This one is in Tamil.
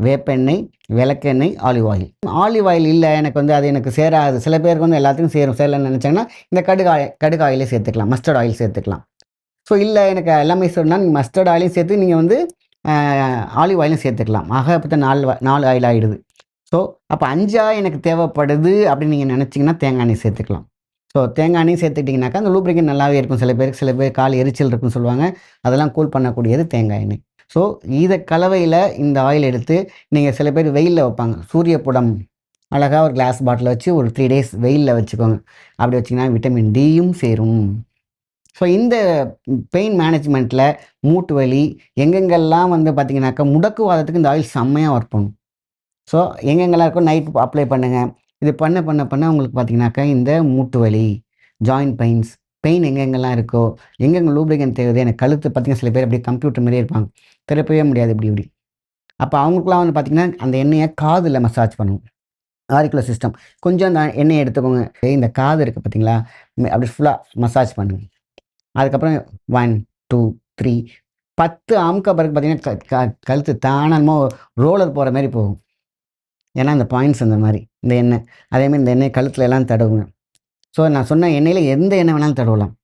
வேப்பெண்ணெய், விளக்கெண்ணெய், ஆலிவ் ஆயில். ஆலிவ் ஆயில் இல்ல எனக்கு வந்து அது எனக்கு சேராது. சில பேருக்கு வந்து எல்லாத்துக்கும் சேரும். சேரலன்னு நெனச்சாங்கன்னா, இந்த கடுகு ஆயிலே சேர்த்துக்கலாம். மஸ்டர்ட் ஆயில் சேர்த்துக்கலாம். ஸோ இல்ல எனக்கு எல்லாமே சேரும்னா, நீங்க மஸ்டர்ட் ஆயிலையும் சேர்த்து நீங்க வந்து அ ஆலிவ் ஆயிலும் சேர்த்துக்கலாம். ஆக மொத்தம் 4 ஆயில் ஆயிடுது. ஸோ அப்ப 5ஆ எனக்கு தேவைப்படுது அப்படின்னு நீங்க நெனச்சீங்கன்னா, தேங்காய் எண்ணெய் சேர்த்துக்கலாம். ஸோ தேங்காய் எண்ணெயும் சேர்த்துக்கிட்டீங்கனாக்கா, அந்த லூப்ரிகன்ட் நல்லாவே இருக்கும். சில பேர் கால் எரிச்சல் இருக்குன்னு சொல்லுவாங்க. அதெல்லாம் கூல் பண்ணக்கூடியது தேங்காய் எண்ணெய். ஸோ இத கலவையில இந்த ஆயில் எடுத்து நீங்க சில பேர் வெயில்ல வைப்பாங்க. சூரிய புடம் அழகா ஒரு கிளாஸ் பாட்டில்ல வச்சு ஒரு 3 டேஸ் வெயில்ல வச்சுக்கோங்க. அப்படி வச்சீங்கன்னா விட்டமின் டியும் சேரும். ஸோ இந்த பெயின் மேனேஜ்மெண்ட்ல மூட்டு வலி எங்கெங்கெல்லாம் வந்து பார்த்தீங்கன்னாக்கா, முடக்குவாதத்துக்கு இந்த ஆயில் செம்மையா ஒர்க் பண்ணும். ஸோ எங்கெங்கெல்லாம் இருக்கோ நைட் அப்ளை பண்ணுங்க. இது பண்ண உங்களுக்கு பார்த்தீங்கன்னாக்கா, இந்த மூட்டு வலி, ஜாயிண்ட் பெயின் எங்கெங்கெல்லாம் இருக்கோ, எங்கெங்க லூப்ரிகன்ட் தேவையோ எனக்கு கழுத்து பார்த்தீங்கன்னா, சில பேர் அப்படியே கம்ப்யூட்டர் மாரியே இருப்பாங்க. திருப்பவே முடியாது இப்படி இப்படி. அப்ப அவங்களுக்கெல்லாம் வந்து பார்த்தீங்கன்னா, அந்த எண்ணெய காதுல மசாஜ் பண்ணணும். Auricular system. கொஞ்சம் அந்த எண்ணெய எடுத்துக்கோங்க. இந்த காது இருக்கு பார்த்தீங்களா? அப்படி ஃபுல்லா மசாஜ் பண்ணுங்க. அதுக்கப்புறம் 1, 2, 3 10 அமுக்க பிறகு பார்த்தீங்கன்னா, க க கழுத்து தானா என்னமோ ரோலர் போற மாரி போகும். ஏன்னா, அந்த பாயிண்ட்ஸ் அந்த மாரி. இந்த எண்ணெய். அதேமாரி இந்த எண்ணெய கழுத்துல எல்லாம் தடவுங்க. ஸோ நான் சொன்ன எண்ணெயில எந்த எண்ணெய் வேணாலும் தடவலாம்.